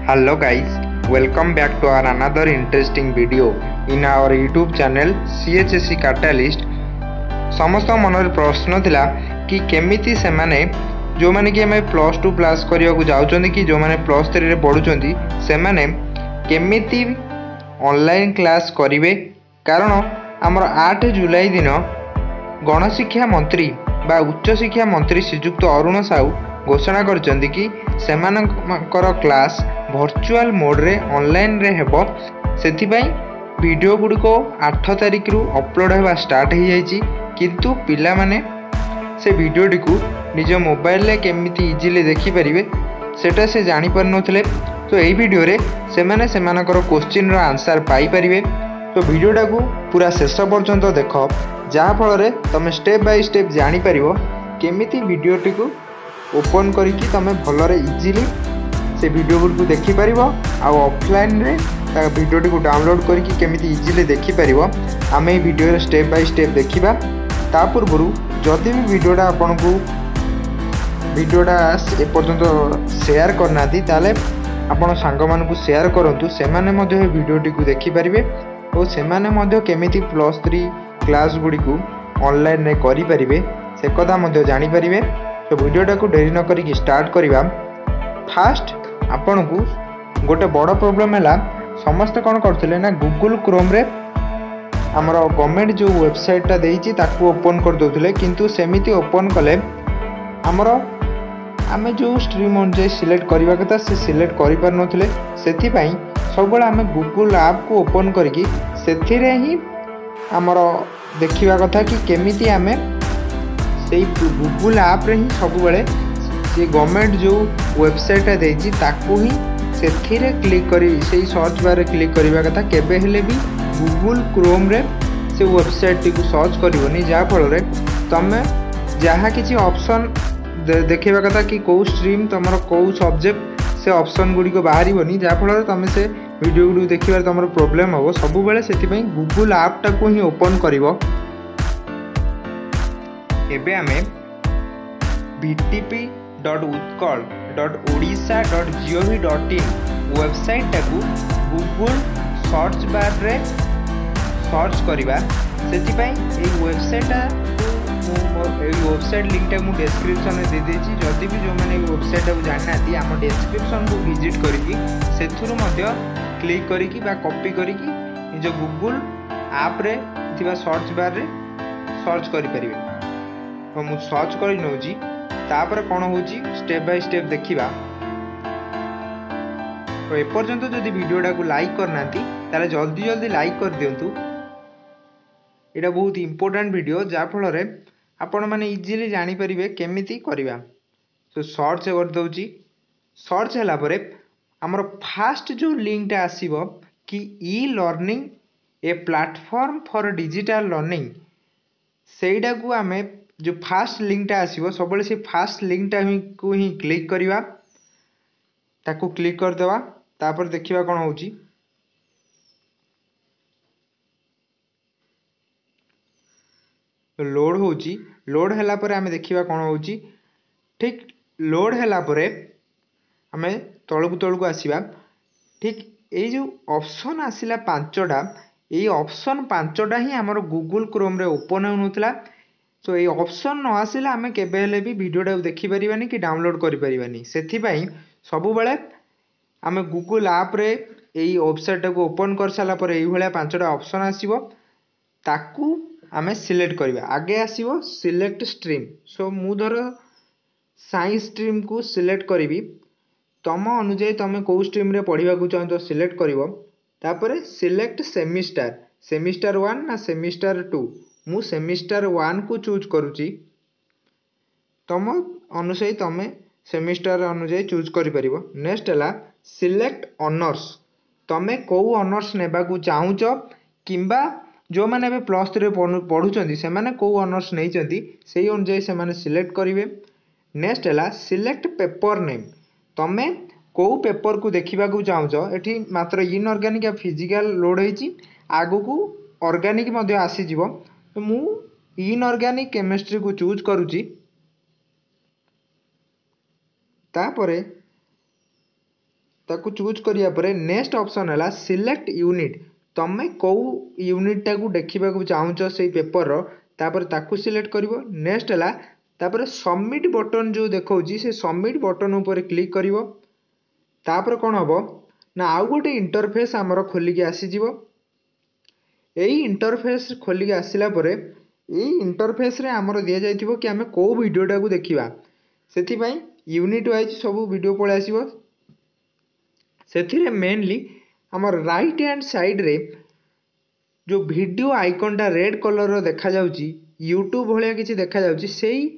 Hello guys, welcome back to our another interesting video in our YouTube channel CHSE Catalyst। समस्त मनर प्रश्न थिला कि केमिति से माने जो माने कि हमें +2 प्लस करिया को जाउचंदी कि जो माने +3 रे पढुचंदी से माने केमिति ऑनलाइन क्लास करिवे। कारण हमर 8 जुलाई दिन गणशिक्षा मंत्री बा उच्च शिक्षा मंत्री श्रीयुक्त अरुण साहू घोषणा करचंदी कि सेमानकर क्लास वर्चुअल मोड रे ऑनलाइन रे हेबो। सेथि पई वीडियो गुडिको 8 तारिख रु अपलोड हेबा स्टार्ट हो जाइछि, किंतु पिला माने से वीडियो टी को निज मोबाइल रे केमिति इजीली देखि परिबे सेटा से जानि पर नथले। तो एई वीडियो रे से माने सेमानकर क्वेश्चन रो आंसर पाई परिबे। तो वीडियोटा को पूरा शेष पर्यंत देख, जहाँ फल तुम स्टेप बाय स्टेप जानी परिबो केमिति वीडियो टी को ओपन करिकी तुम भलरे इजीली से वीडियो गुड को देखि परिबो। आ ऑफलाइन रे वीडियो टी को डाउनलोड करिकी केमिति इजीली देखि परिबो आमे ए वीडियो रे स्टेप बाय स्टेप देखिबा। ता पूर्वरु जदि भी वीडियोटा आपन को वीडियोटा ए पर्यंत शेयर करना दी ताले आपण सांग मान को शेयर करंतु, से माने मध्ये ए वीडियो टी को देखि परिबे और से माने मध्ये केमिति +3 क्लास गुडी को ऑनलाइन रे करि परिबे से कथा मध्ये जानि परिबे। तो वीडियोटा को देरी न करिकी स्टार्ट करिबा। फास्ट आपन को गोटे बड़ प्रॉब्लम है, समस्त कौन करथिले ना गूगल क्रोम रे हमर गवर्नमेंट जो वेबसाइट टा देइछि ताकू ओपन कर दोथिले, किंतु सेमिति ओपन कले हमर आमे जो स्ट्रीम अनुसार सिलेक्ट करबा कथा से सिलेक्ट करि पार नथिले। सेथि पई सब बेला आमे गूगल ऐप को ओपन करिकी सेथिरे ही हमर देखिबा कथा कि केमिति आमे सेई गूगल ऐप रे ही सब बेले से गवर्नमेंट जो वेबसाइट टा देइछि ताकू ही सेथिरे क्लिक करी सेई सर्च बार रे क्लिक करबा कथा। केबे हेले भी गूगल क्रोम रे से वेबसाइट टी को सर्च करिवनी, जा फल रे तमे जहा किछि ऑप्शन देखिबा कथा कि को स्ट्रीम तमरो को सब्जेक्ट से ऑप्शन गुडी को बाहरीबनी, जा फल तमे से वीडियो गुडी देखिबार तमरो प्रॉब्लम हो सब बेले। सेति पई गूगल ऐप टा को ही ओपन करिवो। एबे हमें btp.utkal.odisha.gov.in वेबसाइट टा को गूगल सर्च बार रे सर्च करिबा। सेति पई ए वेबसाइट टा वेबसाइट लिंक टा मु डिस्क्रिप्शन में दे देछि। जदि भी जो माने वेबसाइट को जानना थी हम डिस्क्रिप्शन को विजिट करिकी सेथुरु मध्य क्लिक करिकी बा कॉपी करिकी निज गूगल ऐप रे थिबा सर्च बार रे सर्च करि परिबे। तो मु सर्च करि नउजी, तापर कोन होउची स्टेप बाय स्टेप देखिबा। तो ए पर्यंत जदि वीडियोटा को लाइक करना थी ताले जल्दी जल्दी लाइक कर दियंतु। एटा बहुत इंपोर्टेंट वीडियो जा फल रे आपण माने इजीली जानि परिबे केमिति करिबा। तो सर्च कर दउची, सर्च हला परे हमर फास्ट जो लिंक टा आसीबो कि e learning a platform for digital learning, सेइडा को हमें जो फास्ट लिंक टा आसीबो सब से फास्ट लिंक टा को ही क्लिक करिबा। ताको क्लिक कर देबा, तापर देखिबा कोन होउची। लोड होउची, लोड हला परे हमें देखिबा कोन होउची। ठीक लोड हला परे हमें तळकु आसीबा। ठीक ए जो ऑप्शन आसिला 5टा, ए ऑप्शन 5टा ही हमर गूगल क्रोम रे ओपन होनुतला। तो ये ऑप्शन न आसिला हमें केबे हेले भी वीडियोटा देखि परिबानी कि डाउनलोड करि परिबानी। सेथि पई सबु बेले हमें गूगल ऐप रे एई वेबसाइट को ओपन कर साला पर एई भलिया 5टा ऑप्शन आसीबो, ताकू हमें सिलेक्ट करिबा। आगे आसीबो सिलेक्ट स्ट्रीम। सो मु धर साइंस स्ट्रीम को सिलेक्ट करिवि, तम अनुसार तमे को स्ट्रीम रे पढिबा को चाहो तो सिलेक्ट करिवो। तापर सिलेक्ट सेमिस्टर, सेमिस्टर 1 ना सेमिस्टर 2, मु सेमिस्टर 1 को चूज करूची। तम अनुसार तमे सेमिस्टर अनुसार चूज करि परिबो। नेक्स्ट हला सिलेक्ट ऑनर्स, तमे को ऑनर्स नेबा को चाहुचो किंबा जो माने बे +3 पढुचंदी से माने को ऑनर्स नै चंदी सेही अनुसार से माने सिलेक्ट करिवे। नेक्स्ट हला सिलेक्ट पेपर नेम, तमे को पेपर को देखिबा को चाहुचो। एठी मात्र इनऑर्गेनिक या फिजिकल लोड होईची, आगु को ऑर्गेनिक मध्ये आसी जिवो। तो मु इनऑर्गेनिक केमिस्ट्री को चूज करूची। तापरे ताकू चूज करिया परे नेक्स्ट ऑप्शन है सिलेक्ट यूनिट तमें कौ यूनिट टाकू देखा चाहूच से पेपर तापर ताकू सिलेक्ट कर नेक्स्ट है तापर सबमिट बटन जो देखा से सबमिट बटन उपर क्लिक कर तापर कौन हम ना आउ गोटे इंटरफेस आमर खोलिकी आसीज यही इंटरफेस खोलिकी आसला परे यही इंटरफेस रे आमर दि जाइथिबो कि आमे को वीडियोटा को देखिबा सेथि पई यूनिट वाइज सब वीडियो पळे आसीबो सेथिरे मेनली आमर राइट हैंड साइड रे जो वीडियो आइकनटा रेड कलर रो देखा जाउची यूट्यूब भलिया किछि देखा जाउची सेही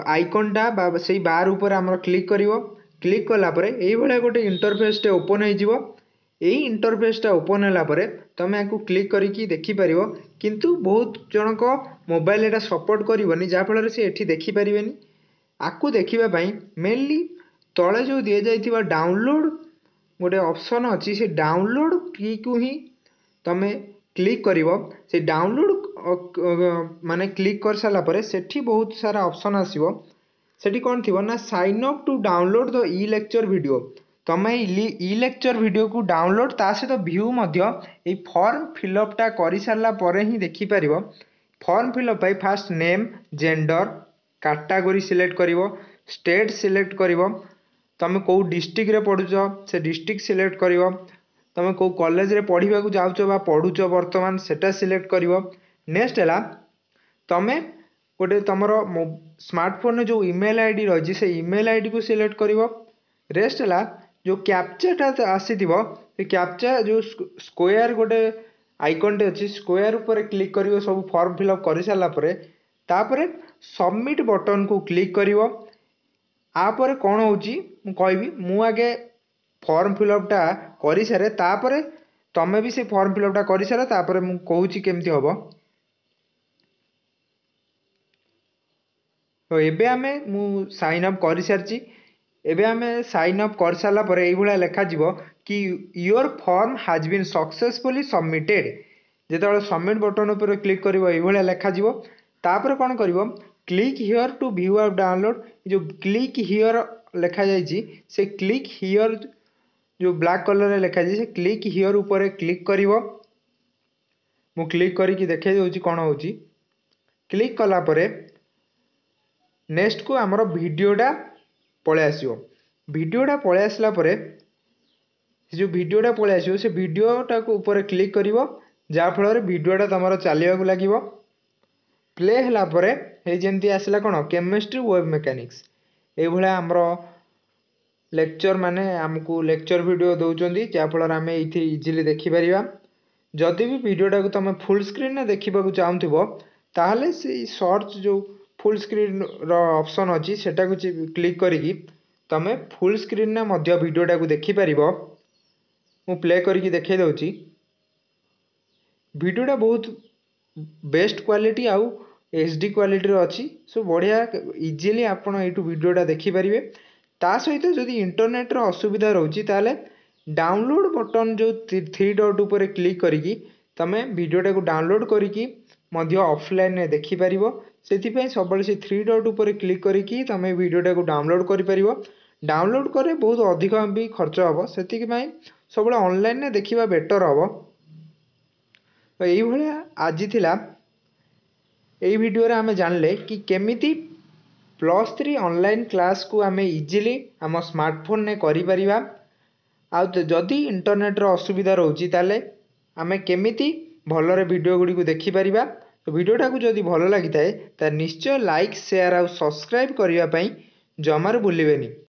आइकनटा बा सेही बार ऊपर आमर क्लिक करिवो क्लिक कला परे एही भलिया गोटे इंटरफेस टे ओपन होई जिवो यही इंटरफेसटा ओपन है परे तुम या क्लिक करके देखिपर किंतु बहुत जनक मोबाइल एटा सपोर्ट करनी जहाँफल से ये देखिपारे आपको देखापी मेनली तले जो दि जा डाउनलोड गोटे ऑप्शन अच्छी से डाउनलोड की को ही तुम क्लिक कर से डाउनलोड माने क्लिक कर सारापर से बहुत सारा ऑप्शन आसो सेठी कौन थी ना sign up to download the e lecture video तुम ई लेक्चर वीडियो को डाउनलोड ता सहित व्यू ये फॉर्म फिलअपटा कर सारापर ही देखिपर फॉर्म फिलअप पाई first name gender category select कर स्टेट सिलेक्ट कर तुम कौ डिस्ट्रिक्ट रे पढ़ुच से डिस्ट्रिक्ट सिलेक्ट कर तुम कौ कॉलेज रे पढ़ा जाऊच बा पढ़ुच वर्तमान सेटा सिलेक्ट कर नेक्स्ट है तुम गोटे तुम स्मार्टफोन जो ईमेल आईडी रही से ईमेल आईडी को सिलेक्ट कर रेस्ट है जो कैप्चाटा आसी कैप्चा जो स्क्वायर गोटे आइकनटे अच्छी स्क्वायर ऊपर क्लिक कर सब फॉर्म फिलअप कर सारापर तापर सबमिट बटन को क्लिक कर आपर कौन हो कहबी मु आगे फॉर्म फिलअपटा कर सारे तापर तुम भी से फॉर्म फिलअपटा कर सार तापर मु कहूँ केमती हम तो एबे आमे मु साइन अप कर सारी एबे आमे साइन अप कर सारा पर ये लिखा कि your form has been successfully submitted जो सबमिट बटन उपर क्लिक कर ये लिखा तापर कौन कर क्लिक हियर टू व्यू और डाउनलोड जो क्लिक हियर लिखा जाइए से क्लिक हियर जो ब्लैक कलर लिखा जाए से क्लिक हियर ऊपर क्लिक कर मु क्लिक करके देखे दूँ कौन हो क्लिक कलापर नेक्स्ट को आमर वीडियोटा पळे आसियो वीडियोटा पळे आसला परे जो वीडियोटा पळे आसियो से वीडियोटा को ऊपर क्लिक करिवो जा फल वीडियोटा तुम चलवा को लगे प्ले है परे हे जेमती आसला कौन केमिस्ट्री वेब मेकानिक्स ये आमर लेक्चर माने आमको लेक्चर वीडियो दौरान जहाँफल आम ये इजिली देखिपर जदि भी वीडियोटा को तुम फुल स्क्रीन में देखा चाहूब ताहले से सर्च जो फुल स्क्रीन ऑप्शन अच्छी सेटा को क्लिक करिकी तुम फुल स्क्रीन में मध्य वीडियोटा को देखिपर मु प्ले करके देखे दूँगी वीडियोटा बहुत बेस्ट क्वालिटी आउ एचडी क्वालिटी अच्छी सो बढ़िया इजिली आपड़ ये वीडियोटा देखिपारे ता सहित जदि इंटरनेट असुविधा रोचे ताले डाउनलोड बटन जो 3 डॉट उपर क्लिक करिकी तुम वीडियोटा को डाउनलोड करिकी मध्य ऑफलाइन में देखिपर से सब से 3 डॉट उपर क्लिक करिकी तुम वीडियोटा को डाउनलोड कर डाउनलोड करे बहुत अधिक भी खर्च हम से सब ऑनलाइन में देखा बेटर हम तो यही आज थिला यही वीडियो रे आमे जानले कि केमिति +3 ऑनलाइन क्लास को आमे इजिली आम स्मार्टफोन ने करि परिबा आ जदि इंटरनेट रो असुविधा रोची ताले आमे केमिति भलरे वीडियो गुडी को देखि परिबा तो वीडियोटा को जदि भल लागि थाए ता निश्चय लाइक शेयर आ सब्सक्राइब करिया पई जमार भूलिबेनी।